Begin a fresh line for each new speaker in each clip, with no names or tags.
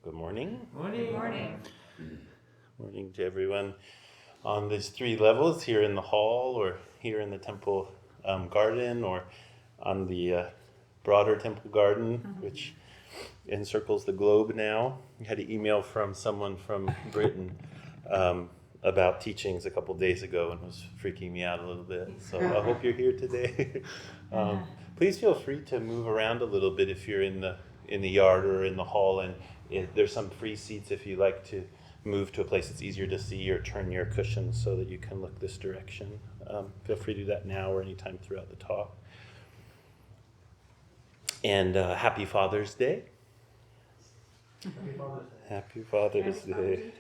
Good morning.
Morning.
Morning.
Morning to everyone on these three levels, here in the hall or here in the temple garden or on the broader temple garden, which encircles the globe now. I had an email from someone from Britain about teachings a couple days ago and was freaking me out a little bit. So I hope you're here today. Please feel free to move around a little bit if you're in the yard or in the hall, and there's some free seats if you like to move to a place that's easier to see, or turn your cushions so that you can look this direction. Feel free to do that now or anytime throughout the talk. And happy Father's Day. Happy Father's Day.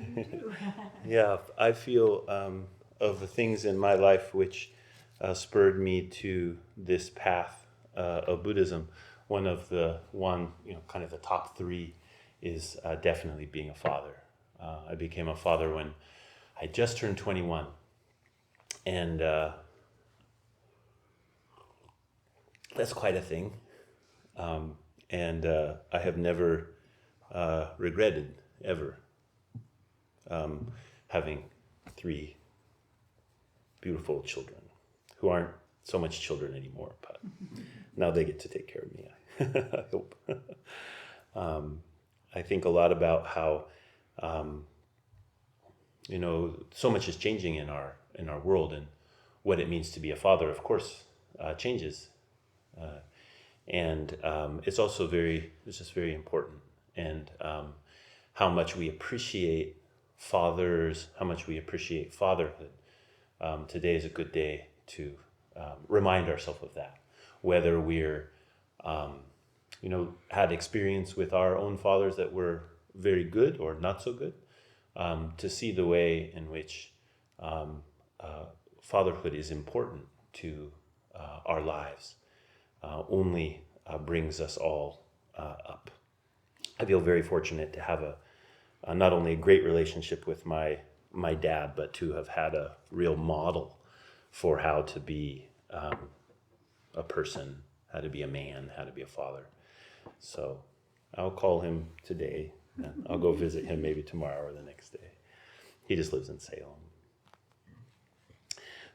Yeah, I feel of the things in my life which spurred me to this path of Buddhism. One of the kind of the top three is definitely being a father. I became a father when I just turned 21, and that's quite a thing. And I have never regretted ever having three beautiful children who aren't so much children anymore, but now they get to take care of me, I hope. I think a lot about how so much is changing in our world, and what it means to be a father, of course, changes. And it's also it's just very important. And how much we appreciate fathers, how much we appreciate fatherhood. Today is a good day to remind ourselves of that. Whether we're, had experience with our own fathers that were very good or not so good, to see the way in which fatherhood is important to our lives only brings us all up. I feel very fortunate to have not only a great relationship with my dad, but to have had a real model for how to be a person, how to be a man, how to be a father. So I'll call him today, and I'll go visit him maybe tomorrow or the next day. He just lives in Salem.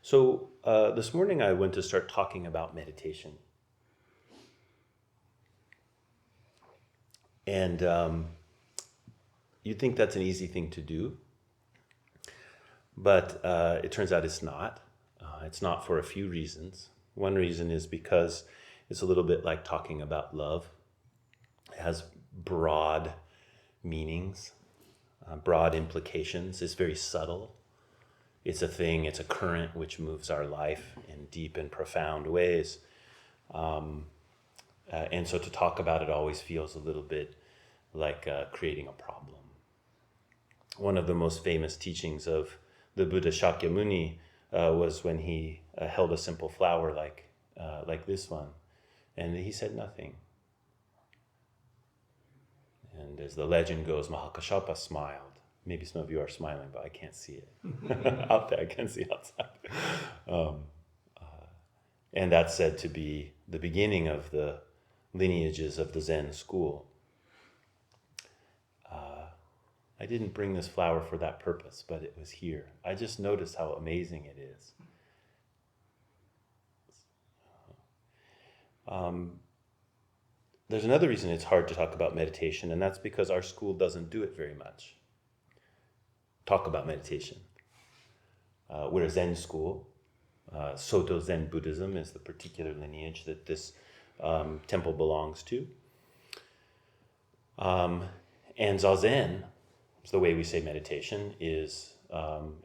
So this morning I went to start talking about meditation. And you'd think that's an easy thing to do, but it turns out it's not. It's not for a few reasons. One reason is because it's a little bit like talking about love. It has broad meanings, broad implications. It's very subtle. It's a current which moves our life in deep and profound ways. And so to talk about it always feels a little bit like creating a problem. One of the most famous teachings of the Buddha Shakyamuni was when he held a simple flower like this one, and he said nothing. And as the legend goes, Mahakashapa smiled. Maybe some of you are smiling, but I can't see it. Out there, I can see outside. And that's said to be the beginning of the lineages of the Zen school. I didn't bring this flower for that purpose, but it was here. I just noticed how amazing it is. There's another reason it's hard to talk about meditation, and that's because our school doesn't do it very much. Talk about meditation. We're a Zen school. Soto Zen Buddhism is the particular lineage that this temple belongs to. And Zazen, the way we say meditation, is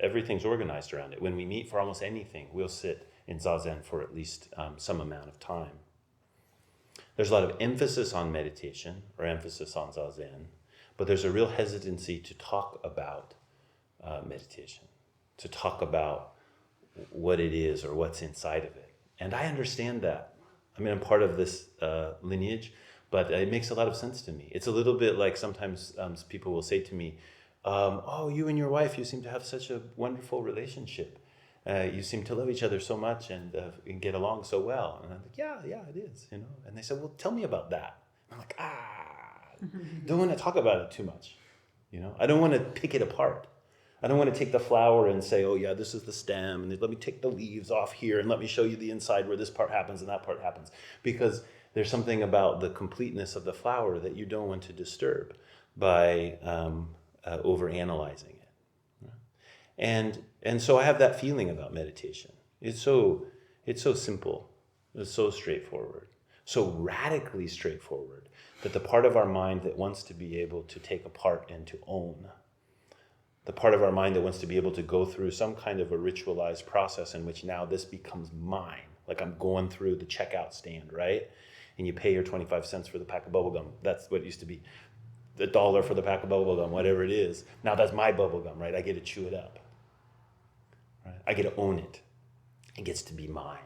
everything's organized around it. When we meet for almost anything, we'll sit in Zazen for at least some amount of time. There's a lot of emphasis on meditation or emphasis on Zazen, but there's a real hesitancy to talk about meditation, to talk about what it is or what's inside of it. And I understand that. I mean, I'm part of this lineage, but it makes a lot of sense to me. It's a little bit like sometimes people will say to me, oh, you and your wife, you seem to have such a wonderful relationship. You seem to love each other so much and get along so well. And I'm like, yeah, it is, And they said, well, tell me about that. And I'm like, Don't want to talk about it too much. I don't want to pick it apart. I don't want to take the flower and say, oh yeah, this is the stem, and let me take the leaves off here and let me show you the inside where this part happens and that part happens. Because there's something about the completeness of the flower that you don't want to disturb by overanalyzing it. And so I have that feeling about meditation. It's so simple. It's so straightforward. So radically straightforward that the part of our mind that wants to be able to take apart and to own, the part of our mind that wants to be able to go through some kind of a ritualized process in which now this becomes mine, like I'm going through the checkout stand, right? And you pay your 25 cents for the pack of bubble gum. That's what it used to be. $1 for the pack of bubble gum, whatever it is. Now that's my bubble gum, right? I get to chew it up. Right? I get to own it. It gets to be mine.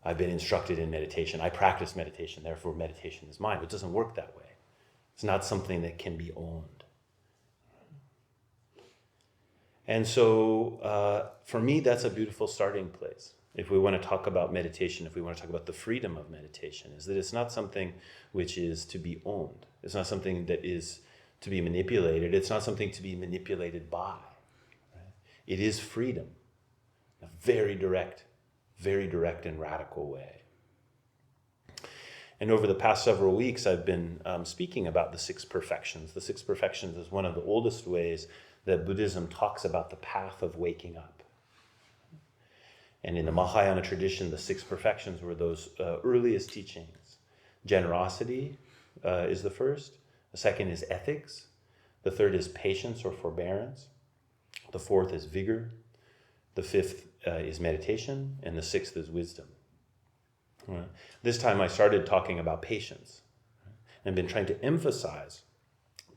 I've been instructed in meditation. I practice meditation, therefore meditation is mine. It doesn't work that way. It's not something that can be owned. And so for me, that's a beautiful starting place. If we want to talk about meditation, if we want to talk about the freedom of meditation, is that it's not something which is to be owned. It's not something that is to be manipulated. It's not something to be manipulated by. Right? It is freedom, a very direct and radical way. And over the past several weeks, I've been speaking about the 6 perfections. The 6 perfections is one of the oldest ways that Buddhism talks about the path of waking up. And in the Mahayana tradition, the 6 perfections were those earliest teachings. Generosity is the first. The second is ethics. The third is patience or forbearance. The fourth is vigor. The fifth is meditation. And the sixth is wisdom. This time I started talking about patience. And been trying to emphasize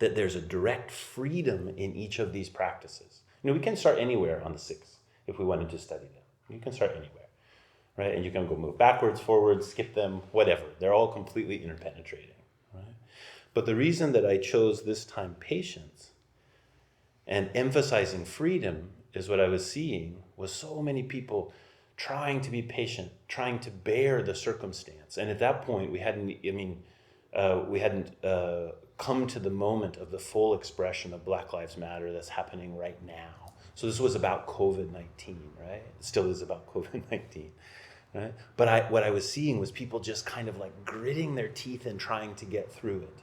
that there's a direct freedom in each of these practices. We can start anywhere on the 6 if we wanted to study them. You can start anywhere, right? And you can go move backwards, forwards, skip them, whatever. They're all completely interpenetrating, right? But the reason that I chose this time patience and emphasizing freedom is what I was seeing was so many people trying to be patient, trying to bear the circumstance. And at that point, we hadn't come to the moment of the full expression of Black Lives Matter that's happening right now. So this was about COVID-19, right? It still is about COVID-19, right? But what I was seeing was people just kind of like gritting their teeth and trying to get through it.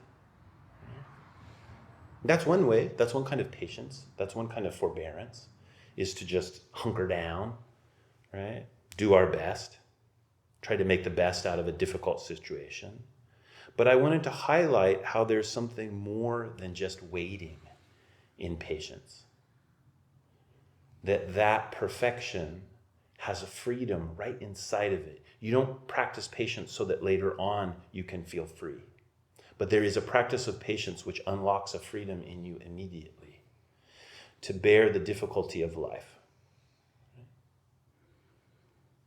That's one way. That's one kind of patience. That's one kind of forbearance, is to just hunker down, right? Do our best. Try to make the best out of a difficult situation. But I wanted to highlight how there's something more than just waiting in patience. That perfection has a freedom right inside of it. You don't practice patience so that later on you can feel free. But there is a practice of patience which unlocks a freedom in you immediately to bear the difficulty of life.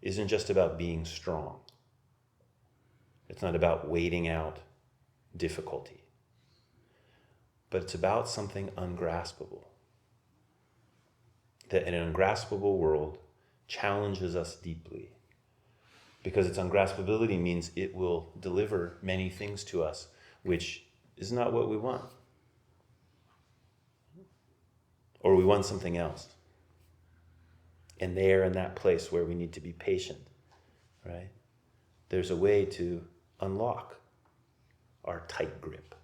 It isn't just about being strong. It's not about waiting out difficulty. But it's about something ungraspable. That an ungraspable world challenges us deeply, because its ungraspability means it will deliver many things to us, which is not what we want. Or we want something else. And there, in that place where we need to be patient, right? There's a way to unlock our tight grip.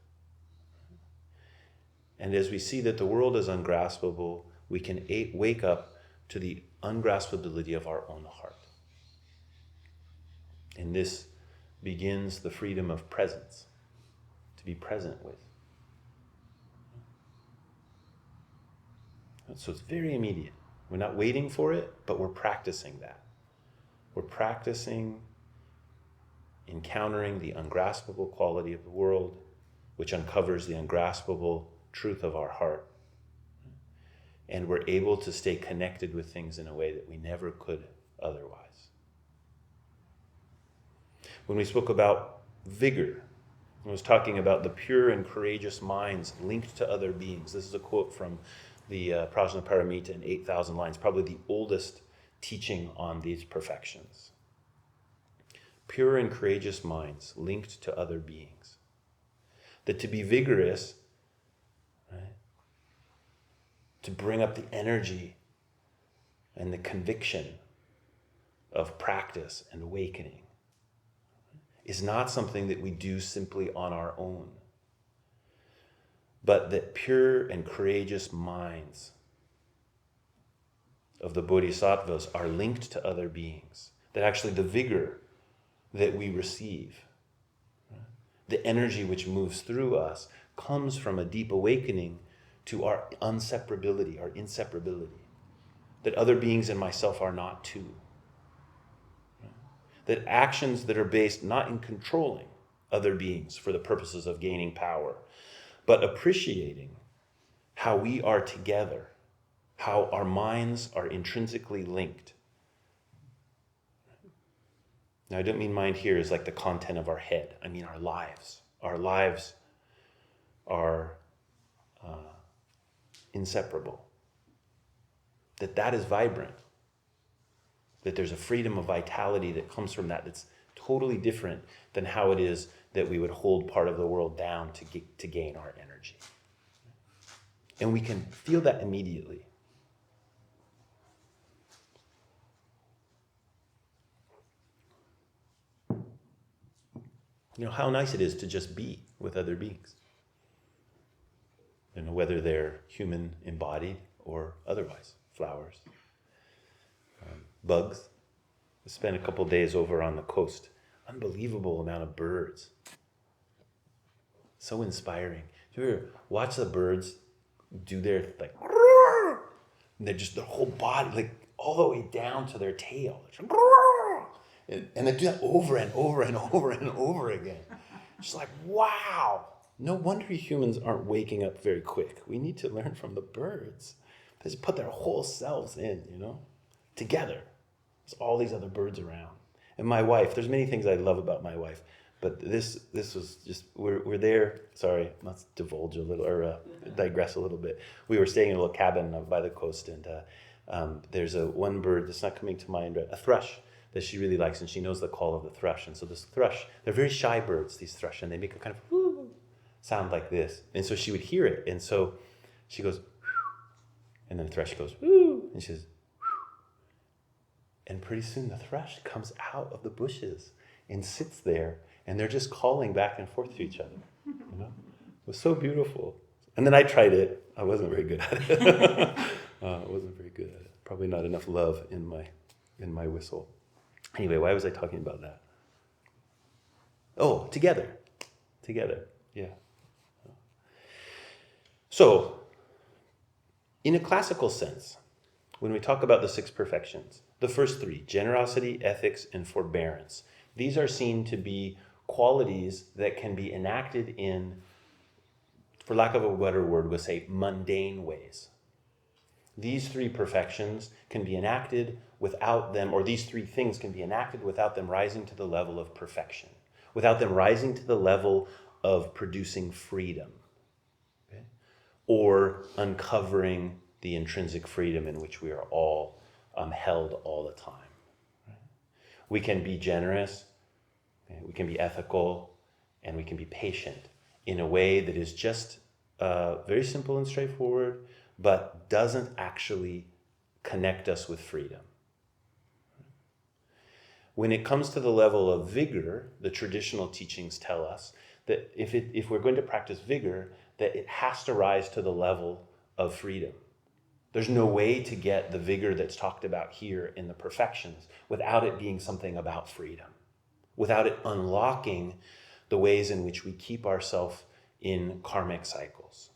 And as we see that the world is ungraspable, we can wake up to the ungraspability of our own heart. And this begins the freedom of presence, to be present with. So it's very immediate. We're not waiting for it, but we're practicing that. We're practicing encountering the ungraspable quality of the world, which uncovers the ungraspable truth of our heart. And we're able to stay connected with things in a way that we never could otherwise. When we spoke about vigor, I was talking about the pure and courageous minds linked to other beings. This is a quote from the Prajnaparamita in 8,000 lines, probably the oldest teaching on these perfections. Pure and courageous minds linked to other beings. That to be vigorous, right, to bring up the energy and the conviction of practice and awakening, is not something that we do simply on our own, but that pure and courageous minds of the bodhisattvas are linked to other beings. That actually the vigor that we receive, the energy which moves through us, comes from a deep awakening to our inseparability. That other beings and myself are not two. That actions that are based not in controlling other beings for the purposes of gaining power, but appreciating how we are together, how our minds are intrinsically linked. Now, I don't mean mind here as like the content of our head. I mean our lives. Our lives are inseparable. That is vibrant. That there's a freedom of vitality that comes from that that's totally different than how it is that we would hold part of the world down to gain our energy. And we can feel that immediately. You know, how nice it is to just be with other beings. You know, whether they're human embodied or otherwise, flowers, bugs. I spent a couple days over on the coast. Unbelievable amount of birds. So inspiring. Do you ever watch the birds do their like, and they're just their whole body, like all the way down to their tail. And they do that over and over and over and over again. Just like, wow. No wonder humans aren't waking up very quick. We need to learn from the birds. They just put their whole selves in, you know, together. There's all these other birds around. And my wife, there's many things I love about my wife, but this was just, we're there, sorry, let's divulge a little, or digress a little bit. We were staying in a little cabin by the coast, and there's one bird that's not coming to mind, a thrush, that she really likes, and she knows the call of the thrush. And so this thrush, they're very shy birds, these thrush, and they make a kind of whoo sound like this. And so she would hear it, and so she goes, and then the thrush goes, whoo, and she says, and pretty soon the thrush comes out of the bushes and sits there, and they're just calling back and forth to each other. You know, it was so beautiful. And then I tried it. I wasn't very good at it. Probably not enough love in my whistle. Anyway, why was I talking about that? Oh, together, yeah. So, in a classical sense, when we talk about the 6 perfections, the first 3, generosity, ethics, and forbearance, these are seen to be qualities that can be enacted in, for lack of a better word, we'll say mundane ways. These 3 perfections can be enacted without them, or these 3 things can be enacted without them rising to the level of perfection, without them rising to the level of producing freedom, okay? Or uncovering the intrinsic freedom in which we are all held all the time. Right? We can be generous, okay? We can be ethical, and we can be patient in a way that is just very simple and straightforward, but doesn't actually connect us with freedom. When it comes to the level of vigor, the traditional teachings tell us that if we're going to practice vigor, that it has to rise to the level of freedom. There's no way to get the vigor that's talked about here in the perfections without it being something about freedom, without it unlocking the ways in which we keep ourselves in karmic cycles.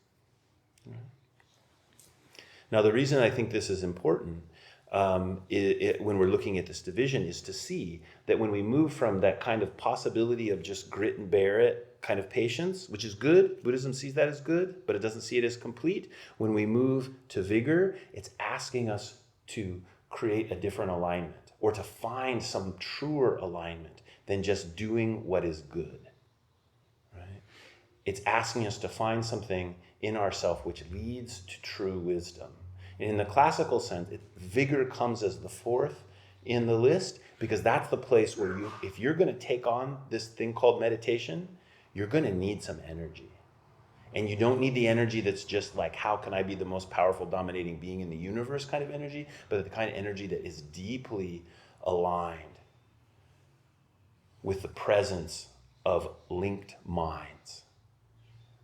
Now, the reason I think this is important when we're looking at this division is to see that when we move from that kind of possibility of just grit and bear it kind of patience, which is good, Buddhism sees that as good, but it doesn't see it as complete. When we move to vigor, it's asking us to create a different alignment or to find some truer alignment than just doing what is good. Right? It's asking us to find something in ourself which leads to true wisdom. In the classical sense, vigor comes as the 4th in the list because that's the place where if you're going to take on this thing called meditation, you're going to need some energy. And you don't need the energy that's just like, how can I be the most powerful, dominating being in the universe kind of energy, but the kind of energy that is deeply aligned with the presence of linked minds.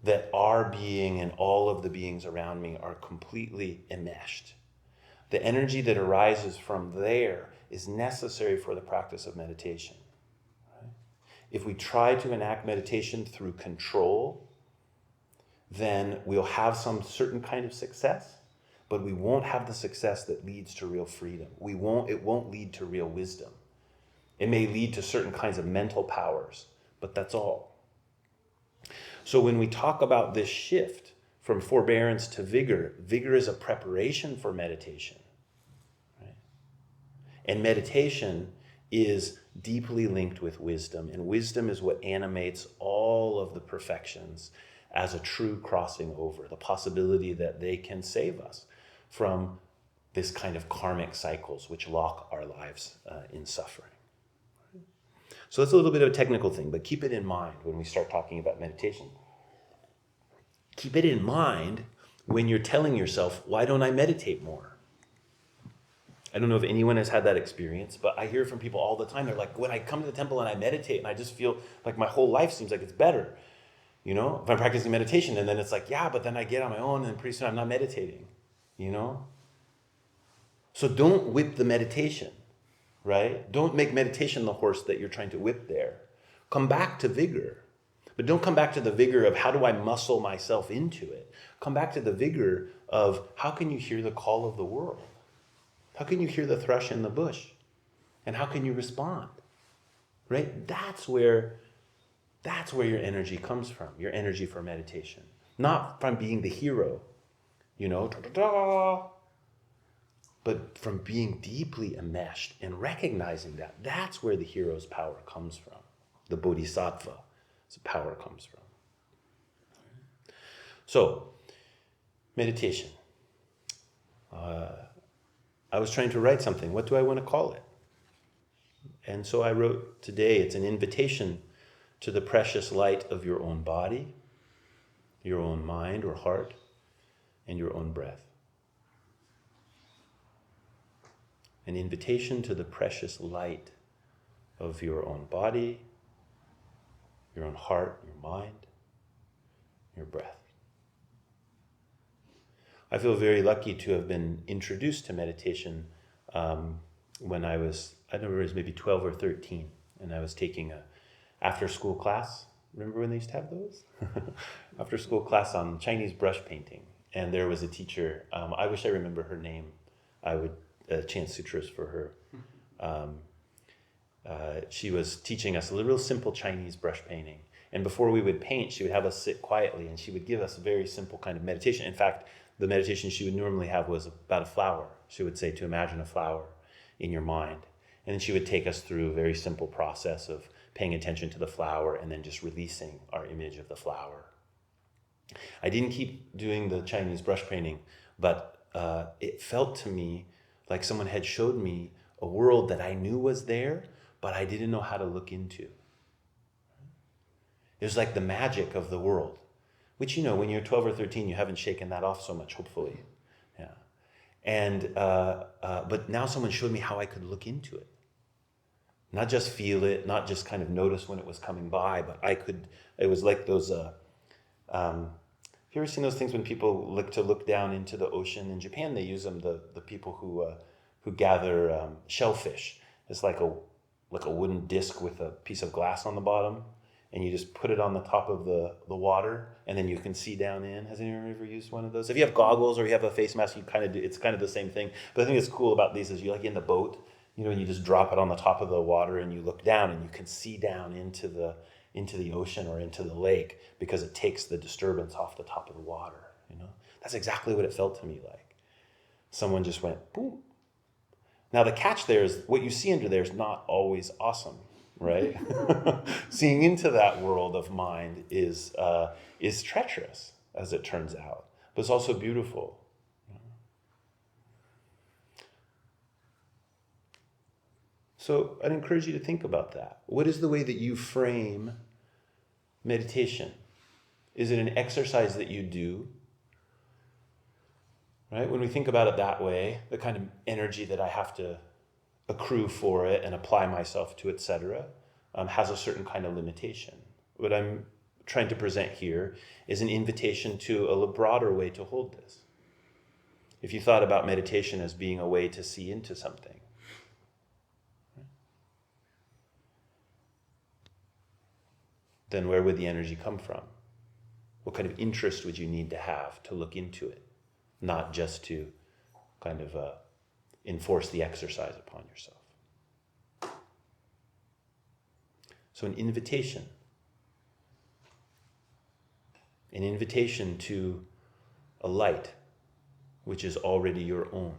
That our being and all of the beings around me are completely enmeshed. The energy that arises from there is necessary for the practice of meditation. Right? If we try to enact meditation through control, then we'll have some certain kind of success, but we won't have the success that leads to real freedom. It won't lead to real wisdom. It may lead to certain kinds of mental powers, but that's all. So when we talk about this shift from forbearance to vigor, vigor is a preparation for meditation. Right? And meditation is deeply linked with wisdom, and wisdom is what animates all of the perfections as a true crossing over, the possibility that they can save us from this kind of karmic cycles which lock our lives in suffering. So that's a little bit of a technical thing, but keep it in mind when we start talking about meditation. Keep it in mind when you're telling yourself, why don't I meditate more? I don't know if anyone has had that experience, but I hear from people all the time. They're like, when I come to the temple and I meditate and I just feel like my whole life seems like it's better. You know, if I'm practicing meditation, and then it's like, yeah, but then I get on my own and pretty soon I'm not meditating, you know? So don't whip the meditation. Right? Don't make meditation the horse that you're trying to whip there. Come back to vigor. But don't come back to the vigor of how do I muscle myself into it. Come back to the vigor of how can you hear the call of the world? How can you hear the thrush in the bush? And how can you respond? Right? That's where your energy comes from, your energy for meditation. Not from being the hero, you know, but from being deeply enmeshed and recognizing that. That's where the hero's power comes from. The bodhisattva's power comes from. So, meditation. I was trying to write something. What do I want to call it? And so I wrote today, it's an invitation to the precious light of your own body, your own mind or heart, and your own breath. An invitation to the precious light of your own body, your own heart, your mind, your breath. I feel very lucky to have been introduced to meditation when I was, I don't remember, it was maybe 12 or 13, and I was taking a after-school class. Remember when they used to have those? After-school class on Chinese brush painting. And there was a teacher, I wish I remember her name. I would chant sutras for her. She was teaching us a real simple Chinese brush painting. And before we would paint, she would have us sit quietly, and she would give us a very simple kind of meditation. In fact, the meditation she would normally have was about a flower. She would say to imagine a flower in your mind. And then she would take us through a very simple process of paying attention to the flower and then just releasing our image of the flower. I didn't keep doing the Chinese brush painting, but it felt to me like someone had showed me a world that I knew was there, but I didn't know how to look into. It was like the magic of the world, which, you know, when you're 12 or 13, you haven't shaken that off so much, hopefully. Yeah. And, but now someone showed me how I could look into it. Not just feel it, not just kind of notice when it was coming by, but it was like those, have you ever seen those things when people look down into the ocean? In Japan, they use them, the people who gather shellfish. It's like a wooden disc with a piece of glass on the bottom, and you just put it on the top of the water, and then you can see down in. Has anyone ever used one of those? If you have goggles or you have a face mask, it's kind of the same thing. But I think it's cool about these is you like in the boat, you know, and you just drop it on the top of the water and you look down and you can see down into the ocean or into the lake because it takes the disturbance off the top of the water, you know? That's exactly what it felt to me like. Someone just went, boom. Now the catch there is what you see under there is not always awesome, right? Seeing into that world of mind is treacherous, as it turns out, but it's also beautiful. So I'd encourage you to think about that. What is the way that you frame meditation? Is it an exercise that you do? Right? When we think about it that way, the kind of energy that I have to accrue for it and apply myself to, etc., has a certain kind of limitation. What I'm trying to present here is an invitation to a broader way to hold this. If you thought about meditation as being a way to see into something, then where would the energy come from? What kind of interest would you need to have to look into it, not just to kind of enforce the exercise upon yourself? So an invitation to a light which is already your own.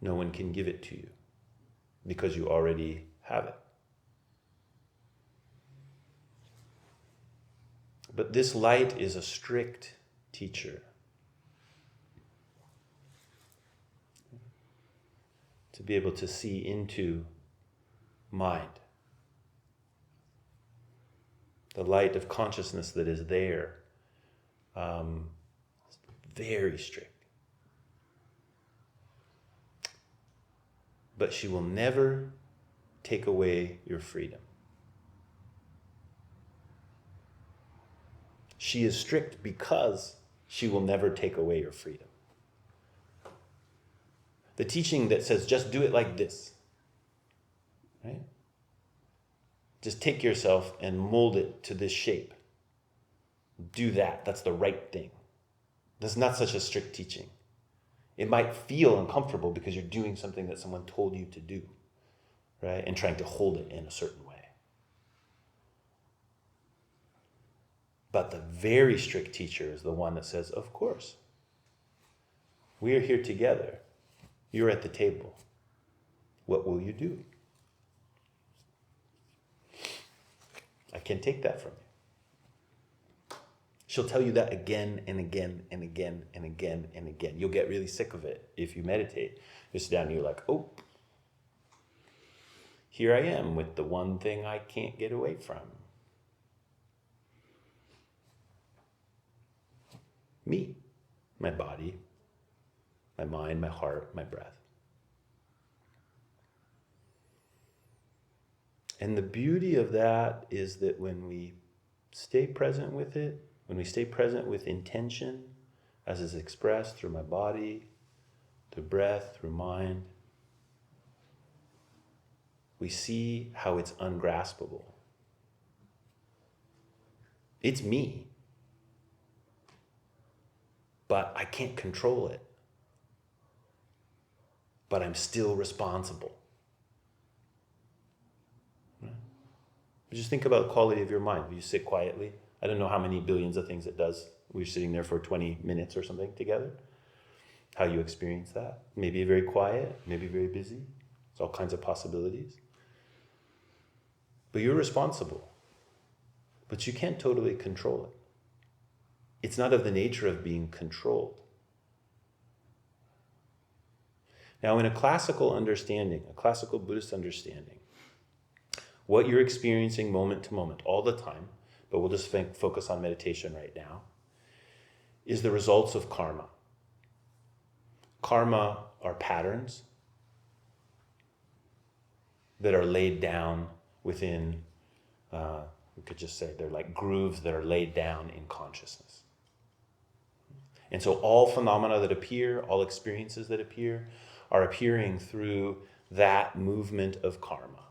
No one can give it to you because you already have it. But this light is a strict teacher. To be able to see into mind. The light of consciousness that is there. Very strict. But she will never take away your freedom. She is strict because she will never take away your freedom. The teaching that says, just do it like this, right? Just take yourself and mold it to this shape. Do that. That's the right thing. That's not such a strict teaching. It might feel uncomfortable because you're doing something that someone told you to do, right? And trying to hold it in a certain way. But the very strict teacher is the one that says, of course, we are here together. You're at the table. What will you do? I can't take that from you. She'll tell you that again and again and again and again and again. You'll get really sick of it if you meditate. You sit down and you're like, oh, here I am with the one thing I can't get away from. Me, my body, my mind, my heart, my breath. And the beauty of that is that when we stay present with it, when we stay present with intention, as is expressed through my body, through breath, through mind, we see how it's ungraspable. It's me. But I can't control it. But I'm still responsible. Right? Just think about the quality of your mind. Will you sit quietly? I don't know how many billions of things it does. We're sitting there for 20 minutes or something together. How you experience that. Maybe very quiet, maybe very busy. There's all kinds of possibilities. But you're responsible. But you can't totally control it. It's not of the nature of being controlled. Now, in a classical understanding, a classical Buddhist understanding, what you're experiencing moment to moment, all the time, but we'll just focus on meditation right now, is the results of karma. Karma are patterns that are laid down within, we could just say they're like grooves that are laid down in consciousness. And so all phenomena that appear, all experiences that appear, are appearing through that movement of karma.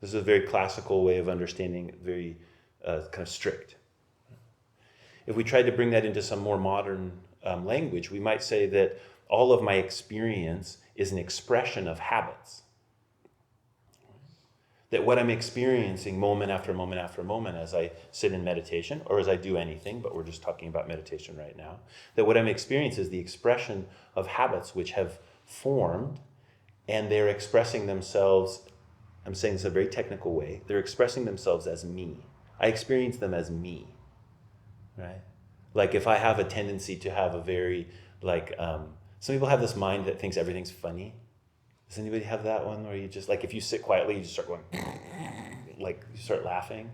This is a very classical way of understanding, very kind of strict. If we tried to bring that into some more modern language, we might say that all of my experience is an expression of habits. That what I'm experiencing moment after moment after moment as I sit in meditation, or as I do anything, but we're just talking about meditation right now, that what I'm experiencing is the expression of habits which have formed, and they're expressing themselves, I'm saying this in a very technical way, they're expressing themselves as me. I experience them as me, right? Like if I have a tendency to have a very, some people have this mind that thinks everything's funny. Does anybody have that one where you just, like if you sit quietly, you just start going, like you start laughing?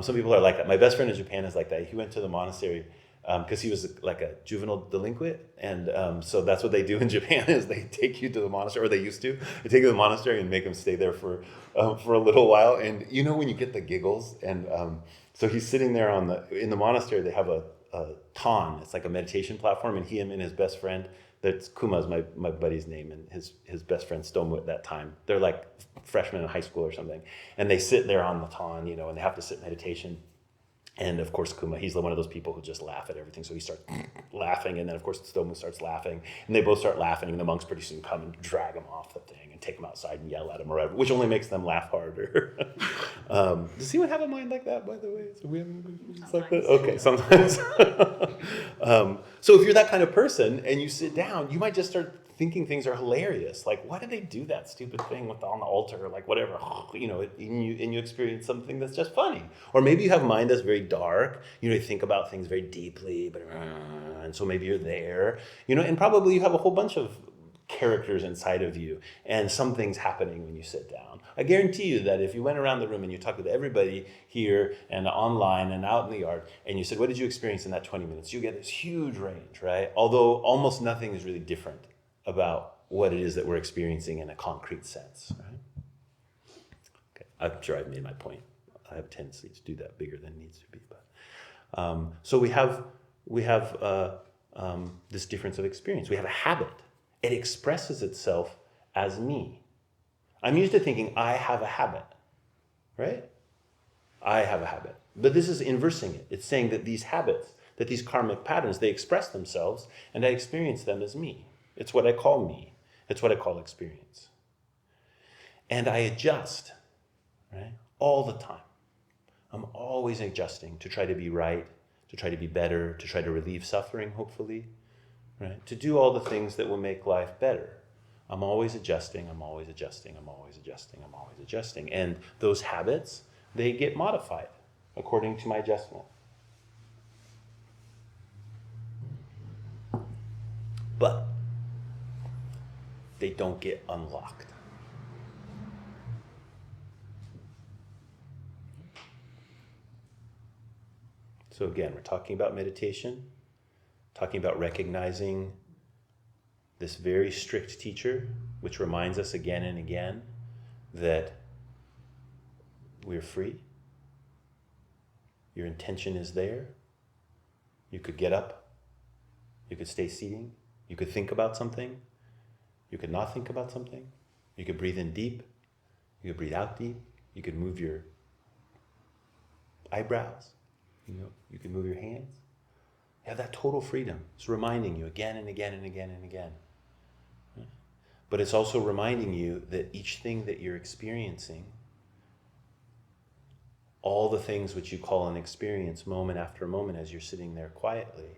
Some people are like that. My best friend in Japan is like that. He went to the monastery because he was like a juvenile delinquent, and so that's what they do in Japan is they take you to the monastery, or they used to. They take you to the monastery and make him stay there for a little while. And you know when you get the giggles, and so he's sitting there in the monastery. They have a ton. It's like a meditation platform, and him and his best friend. That's Kuma's my buddy's name, and his best friend Stomu at that time. They're like freshmen in high school or something, and they sit there on the ton, and they have to sit meditation. And of course, Kuma, he's one of those people who just laugh at everything. So he starts laughing, and then of course Stomu starts laughing, and they both start laughing, and the monks pretty soon come and drag him off the thing and take him outside and yell at him or whatever, which only makes them laugh harder. Does anyone have a mind like that, by the way? So we have it's like that? Okay, sometimes. So if you're that kind of person and you sit down, you might just start thinking things are hilarious. Like, why did they do that stupid thing on the altar? Like, whatever, and you experience something that's just funny. Or maybe you have a mind that's very dark. You think about things very deeply, and so maybe you're there. And probably you have a whole bunch of characters inside of you, and something's happening when you sit down. I guarantee you that if you went around the room and you talked with everybody here and online and out in the yard, and you said, what did you experience in that 20 minutes? You get this huge range, right? Although almost nothing is really different about what it is that we're experiencing in a concrete sense, right? Okay, I'm sure I've made my point. I have a tendency to do that bigger than it needs to be, but so we have this difference of experience. We have a habit. It expresses itself as me. I'm used to thinking I have a habit, right? I have a habit. But this is inversing it. It's saying that these habits, that these karmic patterns, they express themselves, and I experience them as me. It's what I call me. It's what I call experience. And I adjust, right? All the time. I'm always adjusting to try to be right, to try to be better, to try to relieve suffering, hopefully, right? To do all the things that will make life better. I'm always adjusting, I'm always adjusting, I'm always adjusting, I'm always adjusting. And those habits, they get modified according to my adjustment. But they don't get unlocked. So again, we're talking about meditation, talking about recognizing this very strict teacher, which reminds us again and again that we're free. Your intention is there. You could get up. You could stay seating. You could think about something. You could not think about something. You could breathe in deep. You could breathe out deep. You could move your eyebrows. You can move your hands. You have that total freedom. It's reminding you again and again and again and again. But it's also reminding you that each thing that you're experiencing, all the things which you call an experience moment after moment as you're sitting there quietly,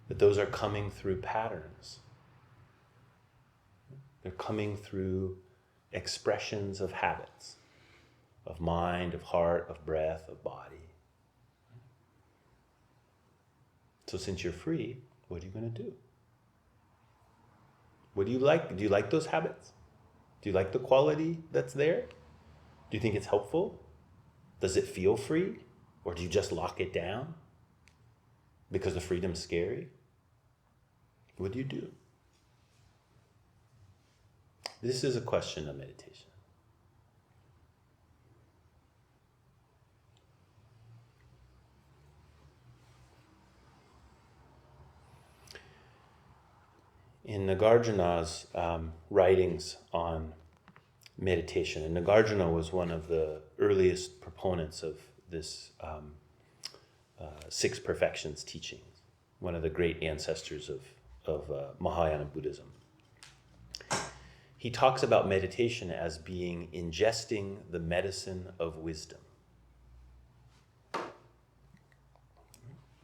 that those are coming through patterns. They're coming through expressions of habits, of mind, of heart, of breath, of body. So since you're free, what are you going to do? What do you like? Do you like those habits? Do you like the quality that's there? Do you think it's helpful? Does it feel free? Or do you just lock it down because the freedom's scary? What do you do? This is a question of meditation. In Nagarjuna's writings on meditation, and Nagarjuna was one of the earliest proponents of this six perfections teaching, one of the great ancestors of Mahayana Buddhism. He talks about meditation as being ingesting the medicine of wisdom.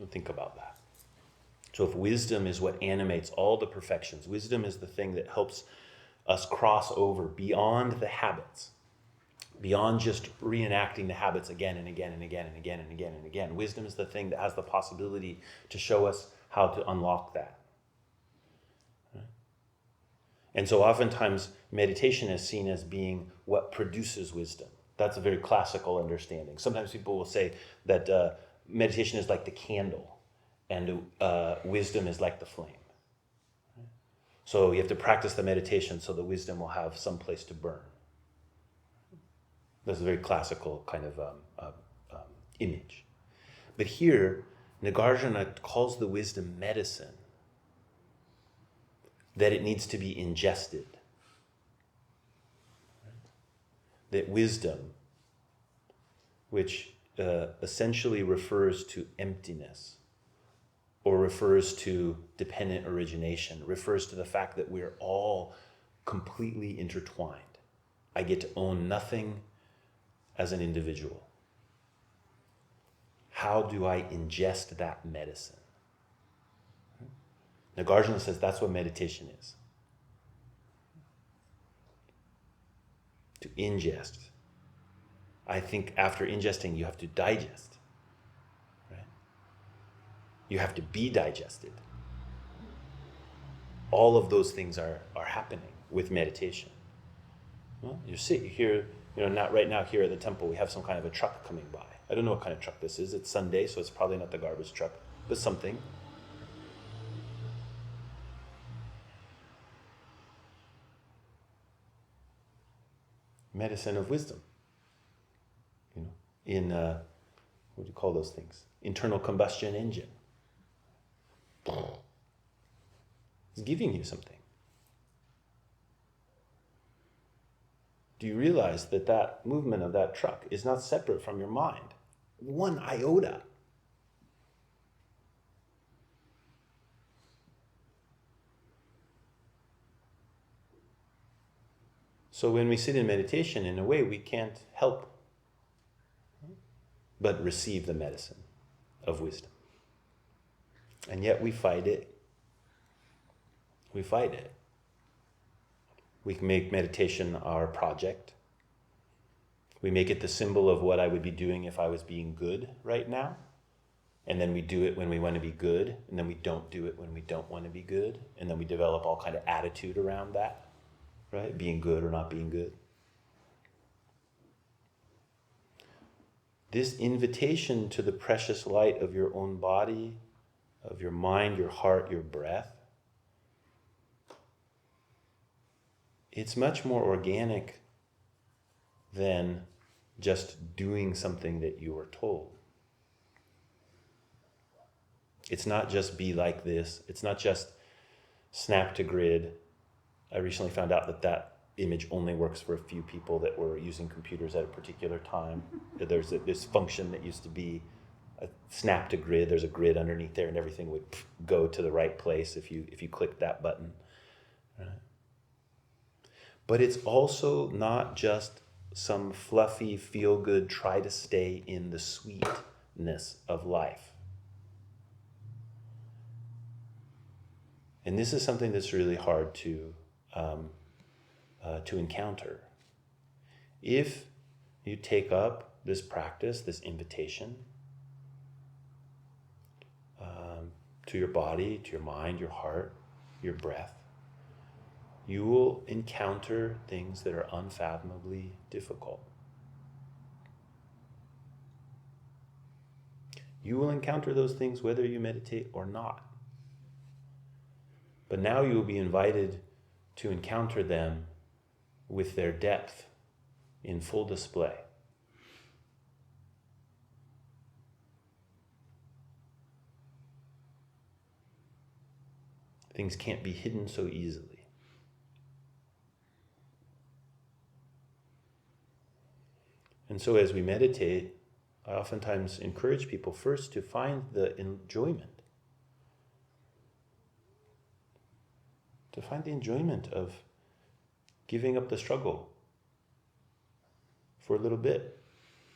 Think about that. So if wisdom is what animates all the perfections, wisdom is the thing that helps us cross over beyond the habits, beyond just reenacting the habits again and again and again and again and again and again. Wisdom is the thing that has the possibility to show us how to unlock that. Right? And so oftentimes meditation is seen as being what produces wisdom. That's a very classical understanding. Sometimes people will say that meditation is like the candle and wisdom is like the flame. So you have to practice the meditation so the wisdom will have some place to burn. That's a very classical kind of image. But here, Nagarjuna calls the wisdom medicine, that it needs to be ingested. That wisdom, which essentially refers to emptiness, or refers to dependent origination, refers to the fact that we're all completely intertwined. I get to own nothing as an individual. How do I ingest that medicine? Nagarjuna says that's what meditation is. To ingest. I think after ingesting, you have to digest. Right? You have to be digested. All of those things are happening with meditation. Well, you hear, not right now here at the temple, we have some kind of a truck coming by. I don't know what kind of truck this is. It's Sunday, so it's probably not the garbage truck, but something. Medicine of wisdom. In, what do you call those things? Internal combustion engine. It's giving you something. Do you realize that that movement of that truck is not separate from your mind? One iota. So when we sit in meditation, in a way, we can't help but receive the medicine of wisdom. And yet we fight it. We fight it. We can make meditation our project. We make it the symbol of what I would be doing if I was being good right now. And then we do it when we want to be good. And then we don't do it when we don't want to be good. And then we develop all kind of attitude around that, right? Being good or not being good. This invitation to the precious light of your own body, of your mind, your heart, your breath, it's much more organic than just doing something that you were told. It's not just be like this. It's not just snap to grid. I recently found out that image only works for a few people that were using computers at a particular time. There's this function that used to be a snap to grid. There's a grid underneath there and everything would go to the right place if you clicked that button. Right? But it's also not just some fluffy, feel-good, try to stay in the sweetness of life. And this is something that's really hard to encounter. If you take up this practice, this invitation to your body, to your mind, your heart, your breath, you will encounter things that are unfathomably difficult. You will encounter those things whether you meditate or not. But now you will be invited to encounter them with their depth in full display. Things can't be hidden so easily. And so as we meditate, I oftentimes encourage people first to find the enjoyment. To find the enjoyment of giving up the struggle for a little bit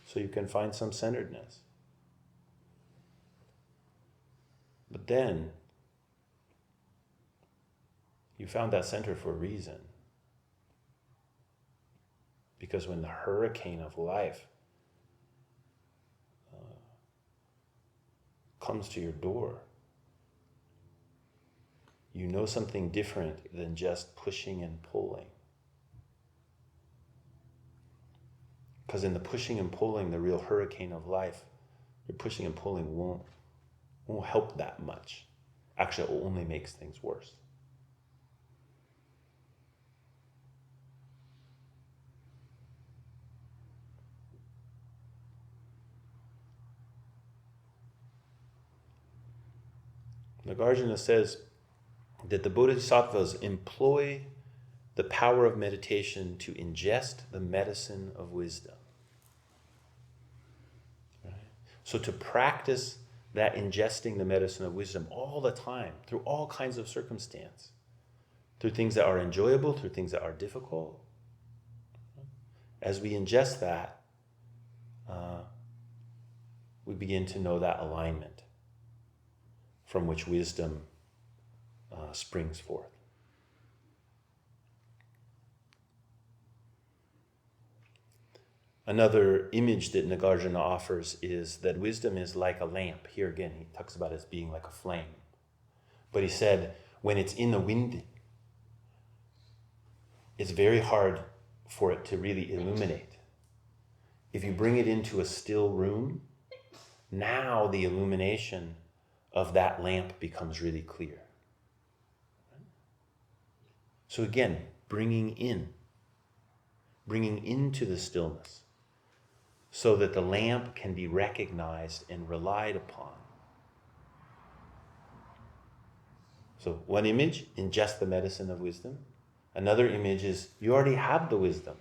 so you can find some centeredness. But then, you found that center for a reason. Because when the hurricane of life comes to your door, you know something different than just pushing and pulling. Because in the pushing and pulling, the real hurricane of life, your pushing and pulling won't help that much. Actually, it only makes things worse. Nagarjuna says that the bodhisattvas employ the power of meditation to ingest the medicine of wisdom. Right? So to practice that ingesting the medicine of wisdom all the time, through all kinds of circumstance, through things that are enjoyable, through things that are difficult. As we ingest that, we begin to know that alignment from which wisdom springs forth. Another image that Nagarjuna offers is that wisdom is like a lamp. Here again, he talks about it as being like a flame. But he said, when it's in the wind, it's very hard for it to really illuminate. If you bring it into a still room, now the illumination of that lamp becomes really clear. So again, bringing into the stillness so that the lamp can be recognized and relied upon. So one image, ingest the medicine of wisdom. Another image is you already have the wisdom.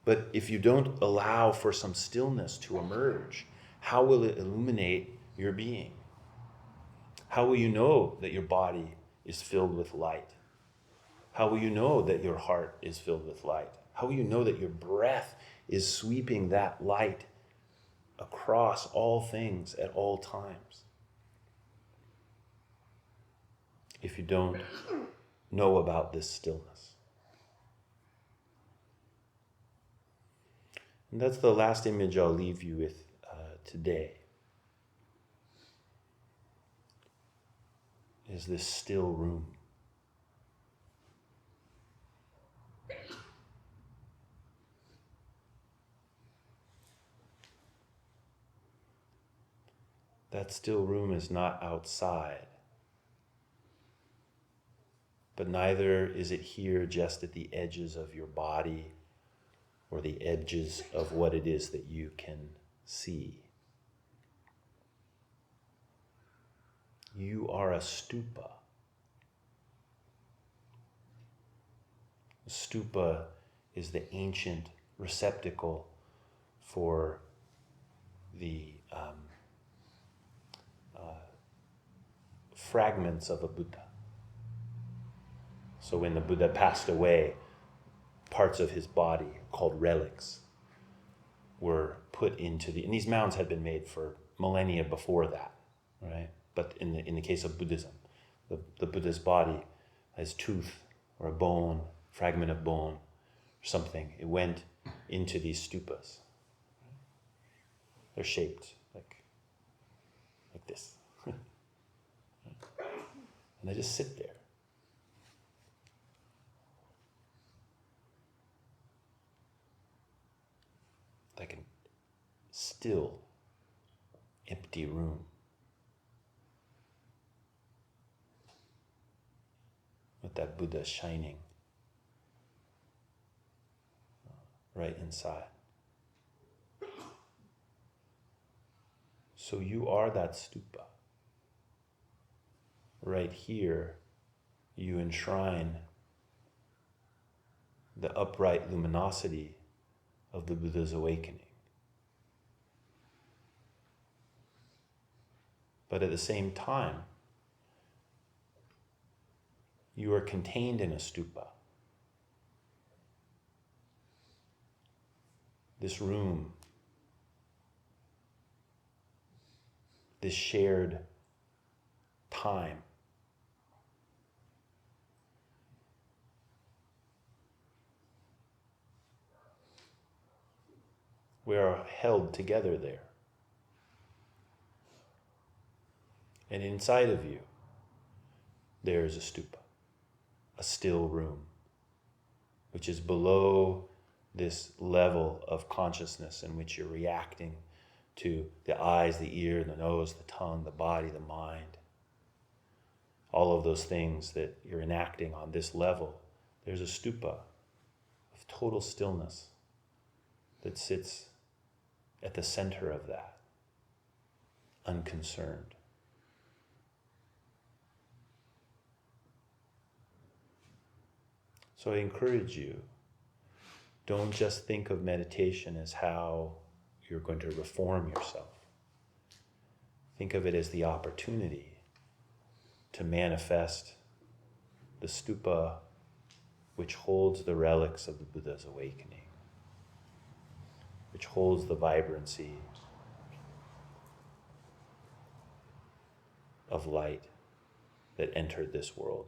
But if you don't allow for some stillness to emerge, how will it illuminate your being? How will you know that your body is filled with light? How will you know that your heart is filled with light? How will you know that your breath is sweeping that light across all things at all times? If you don't know about this stillness. And that's the last image I'll leave you with today. Is this still room. That still room is not outside, but neither is it here just at the edges of your body or the edges of what it is that you can see. You are a stupa. A stupa is the ancient receptacle for the fragments of a Buddha. So when the Buddha passed away, parts of his body called relics were put into and these mounds had been made for millennia before that, right? But in the case of Buddhism, the Buddha's body, his tooth or a bone, fragment of bone, or something, it went into these stupas. They're shaped like this. And they just sit there. Like a still, empty room. With that Buddha shining right inside. So you are that stupa. Right here, you enshrine the upright luminosity of the Buddha's awakening. But at the same time, you are contained in a stupa. This room, this shared time. We are held together there. And inside of you, there is a stupa, a still room, which is below this level of consciousness in which you're reacting to the eyes, the ear, the nose, the tongue, the body, the mind. All of those things that you're enacting on this level, there's a stupa of total stillness that sits at the center of that, unconcerned. So I encourage you, don't just think of meditation as how you're going to reform yourself. Think of it as the opportunity to manifest the stupa which holds the relics of the Buddha's awakening, which holds the vibrancy of light that entered this world.